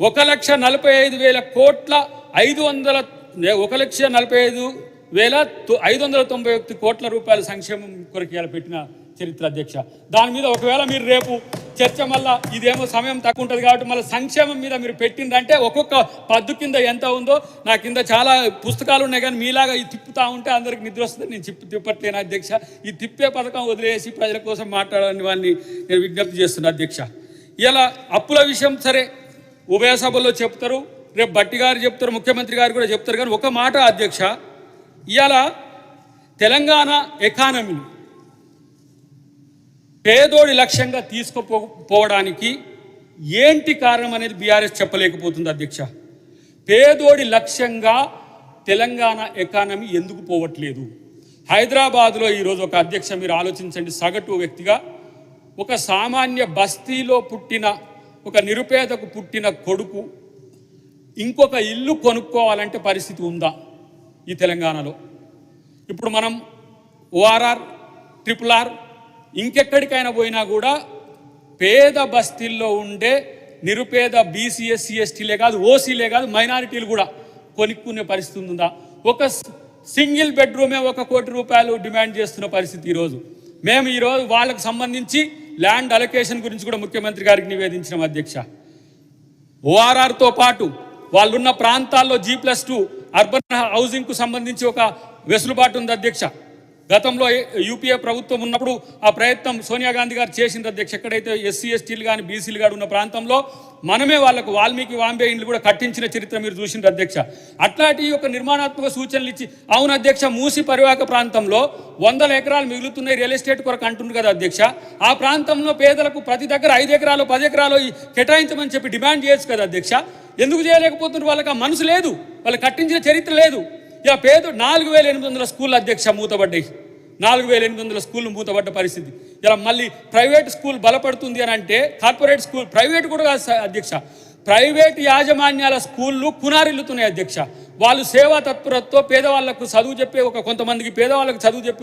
1,45,000 కోట్ల 1,45,591 కోట్ల రూపాయల సంక్షేమం కొరకు ఇలా పెట్టిన చరిత్ర అధ్యక్ష. దాని మీద ఒకవేళ మీరు రేపు చర్చ మళ్ళా ఇదేమో సమయం తక్కువ ఉంటుంది కాబట్టి మళ్ళీ సంక్షేమం మీద మీరు పెట్టిందంటే ఒక్కొక్క పద్దు కింద ఎంత ఉందో, నా కింద చాలా పుస్తకాలు ఉన్నాయి, కానీ మీలాగా ఈ తిప్పుతా ఉంటే అందరికి నిద్ర వస్తుంది. నేను తిప్పట్లేను అధ్యక్ష. ఈ తిప్పే పథకం వదిలేసి ప్రజల కోసం మాట్లాడాలని వాళ్ళని నేను విజ్ఞప్తి చేస్తున్నా అధ్యక్ష. ఇలా అప్పుల విషయం సరే ఉభయ సభల్లో చెప్తారు, రేపు బట్టి గారు చెప్తారు, ముఖ్యమంత్రి గారు కూడా చెప్తారు, కానీ ఒక మాట అధ్యక్ష, ఇవాళ తెలంగాణ ఎకానమీని పేదోడి లక్ష్యంగా తీసుకుపోవడానికి ఏంటి కారణం అనేది బీఆర్ఎస్ చెప్పలేకపోతుంది అధ్యక్ష. పేదోడి లక్ష్యంగా తెలంగాణ ఎకానమీ ఎందుకు పోవట్లేదు? హైదరాబాద్లో ఈరోజు ఒక అధ్యక్ష మీరు ఆలోచించండి, సగటు వ్యక్తిగా ఒక సామాన్య బస్తీలో పుట్టిన ఒక నిరుపేదకు పుట్టిన కొడుకు ఇంకొక ఇల్లు కొనుక్కోవాలంటే పరిస్థితి ఉందా ఈ తెలంగాణలో? ఇప్పుడు మనం ORR, RRR ఇంకెక్కడికైనా పోయినా కూడా పేద బస్తీల్లో ఉండే నిరుపేద బీసీ ఎస్సీ ఎస్టీలే కాదు, ఓసీలే కాదు, మైనారిటీలు కూడా కొనుక్కునే పరిస్థితి ఉందా? ఒక సింగిల్ బెడ్రూమే 1 కోటి రూపాయలు డిమాండ్ చేస్తున్న పరిస్థితి ఈరోజు. మేము ఈరోజు వాళ్ళకు సంబంధించి ల్యాండ్ అలొకేషన్ గురించి కూడా ముఖ్యమంత్రి గారికి నివేదించిన అధ్యక్ష. ORRతో పాటు వాళ్ళున్న ప్రాంతాల్లో G+2 అర్బన్ హౌసింగ్కు సంబంధించి ఒక వెసులుబాటు ఉంది అధ్యక్ష. గతంలో యూపీఏ ప్రభుత్వం ఉన్నప్పుడు ఆ ప్రయత్నం సోనియా గాంధీ గారు చేసింది అధ్యక్ష. ఎక్కడైతే ఎస్సీ ఎస్టీలు కానీ బీసీలు కానీ ఉన్న ప్రాంతంలో మనమే వాళ్ళకు వాల్మీకి వాంబే ఇండ్లు కూడా కట్టించిన చరిత్ర మీరు చూసిండ్రు అధ్యక్ష. అట్లాంటి ఒక నిర్మాణాత్మక సూచనలు ఇచ్చి, అవును అధ్యక్ష, మూసి పరివాహక ప్రాంతంలో 100 ఎకరాలు మిగులుతున్నాయి రియల్ ఎస్టేట్ కొరకు అంటుంది కదా అధ్యక్ష. ఆ ప్రాంతంలో పేదలకు ప్రతి దగ్గర 5 ఎకరాలు 10 ఎకరాలు కేటాయించమని చెప్పి డిమాండ్ చేయొచ్చు కదా అధ్యక్ష. ఎందుకు చేయలేకపోతున్నారు? వాళ్ళకి ఆ మనసు లేదు, వాళ్ళు కట్టించిన చరిత్ర లేదు. ఇక 4,800 స్కూళ్ళు అధ్యక్ష మూతబడ్డాయి. 4,800 స్కూళ్ళు మూతబడ్డ పరిస్థితి. ఇలా మళ్ళీ ప్రైవేట్ స్కూల్ బలపడుతుంది అని అంటే కార్పొరేట్ స్కూల్, ప్రైవేట్ కూడా కాదు అధ్యక్ష, ప్రైవేట్ యాజమాన్యాల స్కూళ్ళు కునారిల్లుతున్నాయి అధ్యక్ష. వాళ్ళు సేవా తత్పరతతో పేదవాళ్లకు చదువు చెప్పి కొంతమందికి పేదవాళ్ళకు చదువు చెప్పి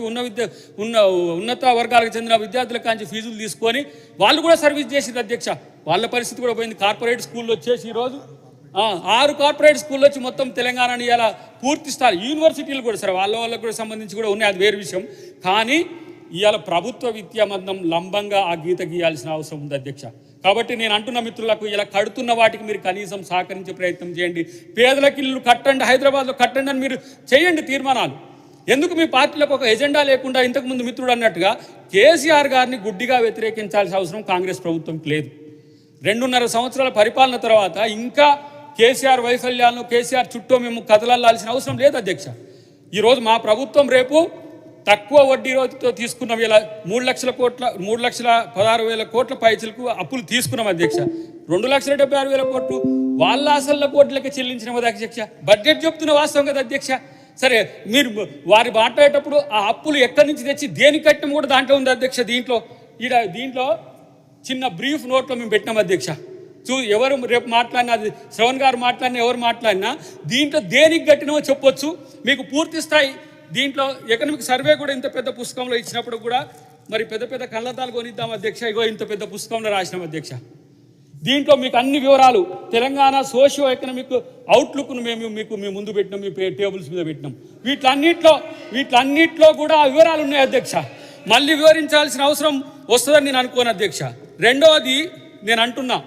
ఉన్నత వర్గాలకు చెందిన విద్యార్థులకు కాంచి ఫీజులు తీసుకొని వాళ్ళు కూడా సర్వీస్ చేసింది అధ్యక్ష. వాళ్ళ పరిస్థితి కూడా పోయింది. కార్పొరేట్ స్కూళ్ళు వచ్చేసి ఈరోజు 6 కార్పొరేట్ స్కూళ్ళు వచ్చి మొత్తం తెలంగాణని ఇలా పూర్తి స్థాయి యూనివర్సిటీలు కూడా సరే వాళ్ళకు కూడా సంబంధించి కూడా ఉన్నాయి, అది వేరే విషయం. కానీ ఇవాళ ప్రభుత్వ విద్యా మందం లంబంగా ఆ గీత గీయాల్సిన అవసరం ఉంది అధ్యక్ష. కాబట్టి నేను అంటున్న మిత్రులకు ఇలా కడుతున్న వాటికి మీరు కనీసం సహకరించే ప్రయత్నం చేయండి. పేదలకు ఇల్లు కట్టండి, హైదరాబాద్లో కట్టండి అని మీరు చేయండి తీర్మానాలు. ఎందుకు మీ పార్టీలకు ఒక ఎజెండా లేకుండా ఇంతకుముందు మిత్రుడు అన్నట్టుగా కేసీఆర్ గారిని గుడ్డిగా వ్యతిరేకించాల్సిన అవసరం కాంగ్రెస్ ప్రభుత్వంకి లేదు. 2.5 సంవత్సరాల పరిపాలన తర్వాత ఇంకా కేసీఆర్ వైఫల్యాలను కేసీఆర్ చుట్టూ మేము కదలాల్సిన అవసరం లేదు అధ్యక్ష. ఈరోజు మా ప్రభుత్వం రేపు తక్కువ వడ్డీ రోజుతో తీసుకున్న 3,16,000 కోట్ల పైసలకు అప్పులు తీసుకున్నాం అధ్యక్ష. 2,76,000 కోట్లు వాళ్ళ అసలు కోట్లకి చెల్లించిన అధ్యక్ష. బడ్జెట్ చెప్తున్న వాస్తవం కదా అధ్యక్ష. సరే, మీరు వారి మాట్లాడేటప్పుడు ఆ అప్పులు ఎక్కడి నుంచి తెచ్చి దేనికి కట్టడం కూడా దాంట్లో ఉంది అధ్యక్ష. దీంట్లో చిన్న బ్రీఫ్ నోట్లో మేము పెట్టినాం అధ్యక్ష. ఎవరు రేపు మాట్లాడినా, అది శ్రవణ్ గారు మాట్లాడినా, ఎవరు మాట్లాడినా దీంట్లో దేనికి కట్టినమో చెప్పొచ్చు మీకు పూర్తి స్థాయి. దీంట్లో ఎకనామిక్ సర్వే కూడా ఇంత పెద్ద పుస్తకంలో ఇచ్చినప్పుడు కూడా మరి పెద్ద పెద్ద కళ్ళద్దాలు కొనిద్దాం అధ్యక్ష. ఇగో ఇంత పెద్ద పుస్తకంలో రాసినాం అధ్యక్ష. దీంట్లో మీకు అన్ని వివరాలు, తెలంగాణ సోషియో ఎకనామిక్ అవుట్లుక్ను మేము మీ ముందు పెట్టినాం, మీ టేబుల్స్ మీద పెట్టినాం. వీటిలన్నిట్లో కూడా ఆ వివరాలు ఉన్నాయి అధ్యక్ష. మళ్ళీ వివరించాల్సిన అవసరం వస్తుందని నేను అనుకోను అధ్యక్ష. రెండవది నేను అంటున్నా,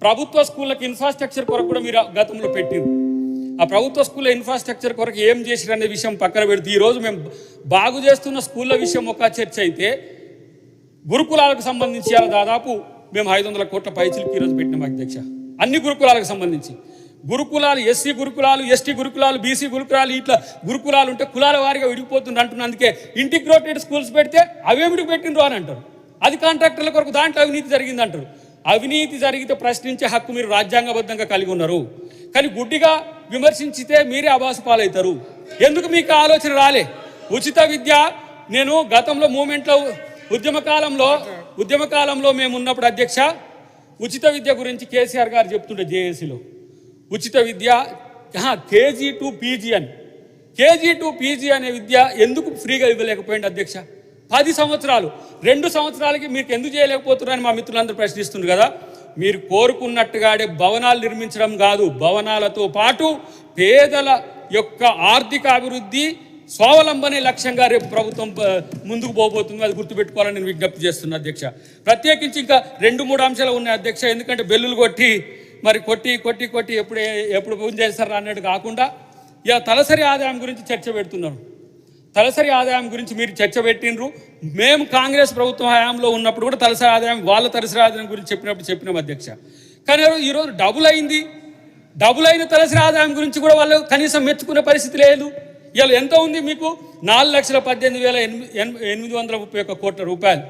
ప్రభుత్వ స్కూళ్ళకి ఇన్ఫ్రాస్ట్రక్చర్ కొరకు కూడా మీరు గతంలో పెట్టింది. ఆ ప్రభుత్వ స్కూళ్ళ ఇన్ఫ్రాస్ట్రక్చర్ కొరకు ఏం చేసిరు అనే విషయం పక్కన పెడితే ఈరోజు మేము బాగు చేస్తున్న స్కూళ్ళ విషయం ఒక చర్చ అయితే, గురుకులాలకు సంబంధించి దాదాపు మేము 500 కోట్ల పైచిలకి ఈరోజు పెట్టినాం అధ్యక్ష. అన్ని గురుకులాలకు సంబంధించి గురుకులాలు, ఎస్సీ గురుకులాలు, ఎస్టీ గురుకులాలు, బీసీ గురుకులాలు, ఇట్లా గురుకులాలు ఉంటే కులాల వారిగా విడిగిపోతుంది అంటున్నా. అందుకే ఇంటిగ్రేటెడ్ స్కూల్స్ పెడితే అవేమిటికి పెట్టిండ్రు అని అంటారు. అది కాంట్రాక్టర్ల కొరకు, దాంట్లో అవినీతి జరిగింది అంటారు. అవినీతి జరిగితే ప్రశ్నించే హక్కు మీరు రాజ్యాంగబద్ధంగా కలిగి ఉన్నారు. కానీ గుడ్డిగా విమర్శించితే మీరే అబాసు పాలవుతారు. ఎందుకు మీకు ఆలోచన రాలే? ఉచిత విద్య, నేను గతంలో మూమెంట్లో ఉద్యమకాలంలో మేము ఉన్నప్పుడు అధ్యక్ష, ఉచిత విద్య గురించి కేసీఆర్ గారు చెప్తుండే జేఏసీలో. ఉచిత విద్య KG to PG అని, KG to PG అనే విద్య ఎందుకు ఫ్రీగా ఇవ్వలేకపోయింది అధ్యక్ష? 10 సంవత్సరాలు, 2 సంవత్సరాలకి మీకు ఎందుకు చేయలేకపోతున్నారని మా మిత్రులందరూ ప్రశ్నిస్తున్నారు కదా. మీరు కోరుకున్నట్టుగానే భవనాలు నిర్మించడం కాదు, భవనాలతో పాటు పేదల యొక్క ఆర్థిక అభివృద్ధి, స్వావలంబనే లక్ష్యంగా రేపు ప్రభుత్వం ముందుకు పోబోతుంది. అది గుర్తుపెట్టుకోవాలని నేను విజ్ఞప్తి చేస్తున్నా అధ్యక్ష. ప్రత్యేకించి ఇంకా 2-3 అంశాలు ఉన్నాయి అధ్యక్ష. ఎందుకంటే బెల్లులు కొట్టి ఎప్పుడు పూజ చేస్తారు అన్నట్టు కాకుండా ఇలా తలసరి ఆదాయం గురించి చర్చ పెడుతున్నాను. తలసరి ఆదాయం గురించి మీరు చర్చ పెట్టినరు. మేము కాంగ్రెస్ ప్రభుత్వం హయాంలో ఉన్నప్పుడు కూడా తలసరి ఆదాయం, వాళ్ళ తలసరి ఆదాయం గురించి చెప్పినాం అధ్యక్ష. కానీ ఈరోజు డబుల్ అయిన తలసరి ఆదాయం గురించి కూడా వాళ్ళు కనీసం మెచ్చుకునే పరిస్థితి లేదు. ఇలా ఎంత ఉంది మీకు? 4,18,831 కోట్ల రూపాయలు.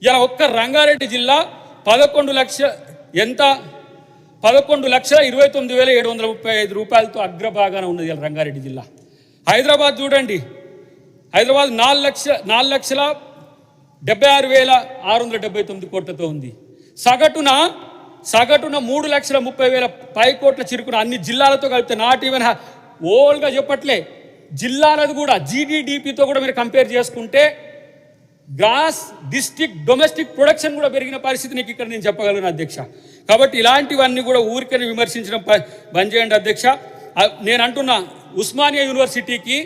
ఇలా ఒక్క రంగారెడ్డి జిల్లా 11,29,735 రూపాయలతో అగ్రభాగాన ఉన్నది ఇలా రంగారెడ్డి జిల్లా. హైదరాబాద్ చూడండి, హైదరాబాద్ 4,76,679 కోట్లతో ఉంది. సగటున 3,30,000 పై కోట్ల చిరుకున అన్ని జిల్లాలతో కలిపితే, నాట్ ఈవెన్ ఓల్గా చెప్పట్లే, జిల్లాలది కూడా GDDPతో కూడా మీరు కంపేర్ చేసుకుంటే గ్రాస్ డిస్ట్రిక్ట్ డొమెస్టిక్ ప్రొడక్షన్ కూడా పెరిగిన పరిస్థితి నీకు ఇక్కడ నేను చెప్పగలను అధ్యక్ష. కాబట్టి ఇలాంటివన్నీ కూడా ఊరికనే విమర్శించడం బంద్ చేయండి అధ్యక్ష. నేను అంటున్నా, ఉస్మానియా యూనివర్సిటీకి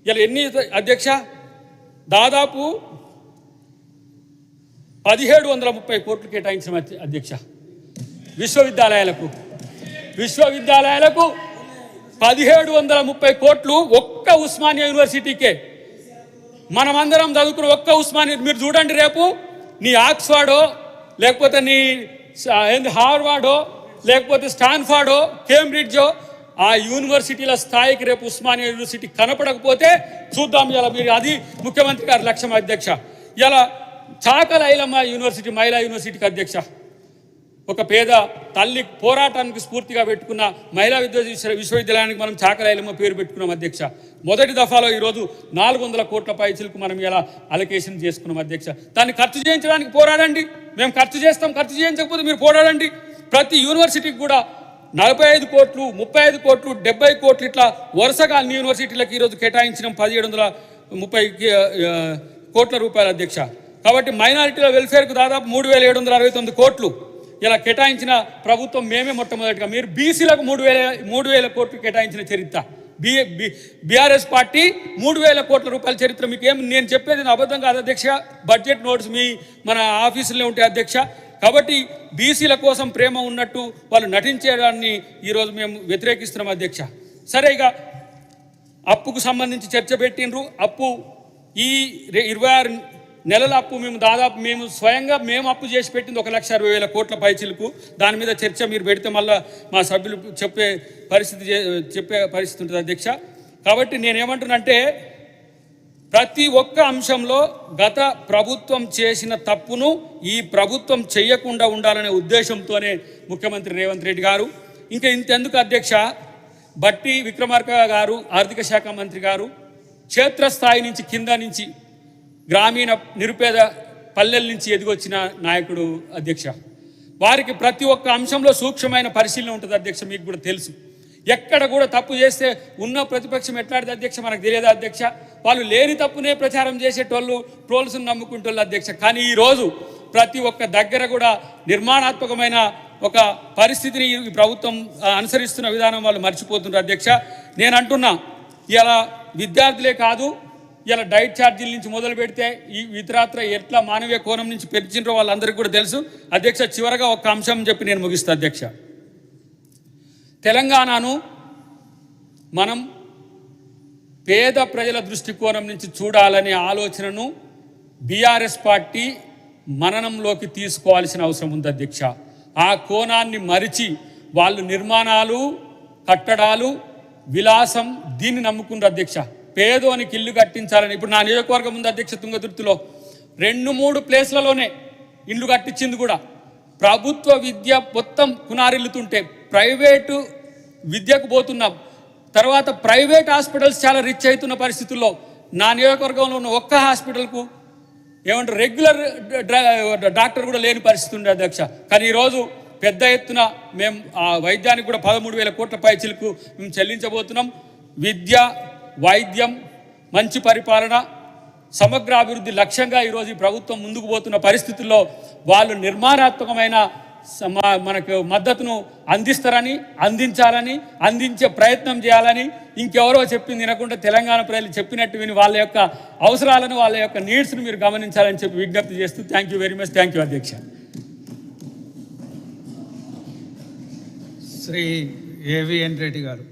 ఇలా ఎన్ని అధ్యక్ష? దాదాపు 1,730 కోట్లు కేటాయించిన అధ్యక్ష. విశ్వవిద్యాలయాలకు 1,730 కోట్లు ఒక్క ఉస్మానియా యూనివర్సిటీకే. మనమందరం చదువుకున్న ఒక్క ఉస్మానియా. మీరు చూడండి, రేపు నీ ఆక్స్ఫర్డో, లేకపోతే నీ హార్వర్డో, లేకపోతే స్టాన్ఫర్డో, కేంబ్రిడ్జో, ఆ యూనివర్సిటీల స్థాయికి రేపు ఉస్మానియా యూనివర్సిటీ కనపడకపోతే చూద్దాం. ఇలా మీరు, అది ముఖ్యమంత్రి గారి లక్ష్యం అధ్యక్ష. ఇలా చాకల ఐలమ్మ యూనివర్సిటీ, మహిళా యూనివర్సిటీకి అధ్యక్ష, ఒక పేద తల్లి పోరాటానికి స్ఫూర్తిగా పెట్టుకున్న మహిళా విశ్వవిద్యాలయానికి మనం చాకల ఐలమ్మ పేరు పెట్టుకున్నాం అధ్యక్ష. మొదటి దఫాలో ఈరోజు 400 కోట్ల పైసలకు మనం ఇలా అలొకేషన్ చేసుకున్నాం అధ్యక్ష. దాన్ని ఖర్చు చేయించడానికి పోరాడండి. మేము ఖర్చు చేస్తాం, ఖర్చు చేయించకపోతే మీరు పోరాడండి. ప్రతి యూనివర్సిటీకి కూడా 45 కోట్లు, 35 కోట్లు, 70 కోట్లు ఇట్లా వరుసగా అన్ని యూనివర్సిటీలకు ఈరోజు కేటాయించిన 1,730 కోట్ల రూపాయలు అధ్యక్ష. కాబట్టి మైనారిటీల వెల్ఫేర్కు దాదాపు 3,769 కోట్లు ఇలా కేటాయించిన ప్రభుత్వం మేమే మొట్టమొదటిగా. మీరు బీసీలకు 3,000 కోట్లు కేటాయించిన చరిత్ర బీఆర్ఎస్ పార్టీ. 3,000 కోట్ల రూపాయల చరిత్ర. మీకు ఏం నేను చెప్పేది అబద్ధం కాదు అధ్యక్ష. బడ్జెట్ నోట్స్ మన ఆఫీసులో ఉంటాయి అధ్యక్ష. కాబట్టి బీసీల కోసం ప్రేమ ఉన్నట్టు వాళ్ళు నటించేదాన్ని ఈరోజు మేము వ్యతిరేకిస్తున్నాం అధ్యక్ష. సరే, ఇక అప్పుకు సంబంధించి చర్చ పెట్టినరు. అప్పు ఈ 26 నెలల అప్పు మేము స్వయంగా అప్పు చేసి పెట్టింది 1,60,000 కోట్ల పైచిలకు. దాని మీద చర్చ మీరు పెడితే మళ్ళీ మా సభ్యులు చెప్పే పరిస్థితి ఉంటుంది అధ్యక్ష. కాబట్టి నేనేమంటున్నానంటే ప్రతి ఒక్క అంశంలో గత ప్రభుత్వం చేసిన తప్పును ఈ ప్రభుత్వం చేయకుండా ఉండాలనే ఉద్దేశంతోనే ముఖ్యమంత్రి రేవంత్ రెడ్డి గారు, ఇంకా ఇంతెందుకు అధ్యక్ష, బట్టి విక్రమార్క గారు ఆర్థిక శాఖ మంత్రి గారు క్షేత్రస్థాయి నుంచి కింద నుంచి గ్రామీణ నిరుపేద పల్లెల నుంచి ఎదిగొచ్చిన నాయకుడు అధ్యక్ష. వారికి ప్రతి ఒక్క అంశంలో సూక్ష్మమైన పరిశీలన ఉంటుంది అధ్యక్ష. మీకు కూడా తెలుసు, ఎక్కడ కూడా తప్పు చేస్తే ఉన్న ప్రతిపక్షం ఎట్లాంటిది అధ్యక్ష మనకు తెలియదు అధ్యక్ష. వాళ్ళు లేని తప్పునే ప్రచారం చేసేటోళ్ళు, ట్రోల్స్ని నమ్ముకుంటోళ్ళు అధ్యక్ష. కానీ ఈరోజు ప్రతి ఒక్క దగ్గర కూడా నిర్మాణాత్మకమైన ఒక పరిస్థితిని ఈ ప్రభుత్వం అనుసరిస్తున్న విధానం వాళ్ళు మర్చిపోతున్నారు అధ్యక్ష. నేను అంటున్నా, ఇలా విద్యార్థులే కాదు, ఇలా డైట్ ఛార్జీల నుంచి మొదలు పెడితే ఈ ఇతరత్ర ఎట్లా మానవీయ కోణం నుంచి పెంచినరో వాళ్ళందరికీ కూడా తెలుసు అధ్యక్ష. చివరగా ఒక అంశం చెప్పి నేను ముగిస్తా అధ్యక్ష. తెలంగాణను మనం పేద ప్రజల దృష్టికోణం నుంచి చూడాలనే ఆలోచనను బీఆర్ఎస్ పార్టీ మననంలోకి తీసుకోవాల్సిన అవసరం ఉంది అధ్యక్ష. ఆ కోణాన్ని మరిచి వాళ్ళు నిర్మాణాలు, కట్టడాలు, విలాసం దీన్ని నమ్ముకున్నారు అధ్యక్ష. పేదోనికి ఇల్లు కట్టించాలని ఇప్పుడు నా నియోజకవర్గం ఉంది అధ్యక్ష. తుంగతుర్తిలో 2-3 ప్లేస్లలోనే ఇల్లు కట్టించింది కూడా. ప్రభుత్వ విద్య మొత్తం కునారిల్లుతుంటే ప్రైవేటు విద్యకు పోతున్నాం. తర్వాత ప్రైవేట్ హాస్పిటల్స్ చాలా రిచ్ అవుతున్న పరిస్థితుల్లో నా నియోజకవర్గంలో ఉన్న ఒక్క హాస్పిటల్కు రెగ్యులర్ డాక్టర్ కూడా లేని పరిస్థితి ఉండే అధ్యక్ష. కానీ ఈరోజు పెద్ద ఎత్తున మేము ఆ వైద్యానికి కూడా 13,000 కోట్ల పైచిలకు మేము చెల్లించబోతున్నాం. విద్య, వైద్యం, మంచి పరిపాలన, సమగ్ర అభివృద్ధి లక్ష్యంగా ఈరోజు ఈ ప్రభుత్వం ముందుకు పోతున్న పరిస్థితుల్లో వాళ్ళు నిర్మాణాత్మకమైన మనకు మద్దతును అందించాలని, అందించే ప్రయత్నం చేయాలని, ఇంకెవరో చెప్పింది వినకుండా తెలంగాణ ప్రజలు చెప్పినట్టు విని వాళ్ళ యొక్క అవసరాలను, వాళ్ళ యొక్క నీడ్స్ను మీరు గమనించాలని చెప్పి విజ్ఞప్తి చేస్తూ thank you very much. Thank you అధ్యక్ష. శ్రీ ఏవిఎన్ రెడ్డి గారు.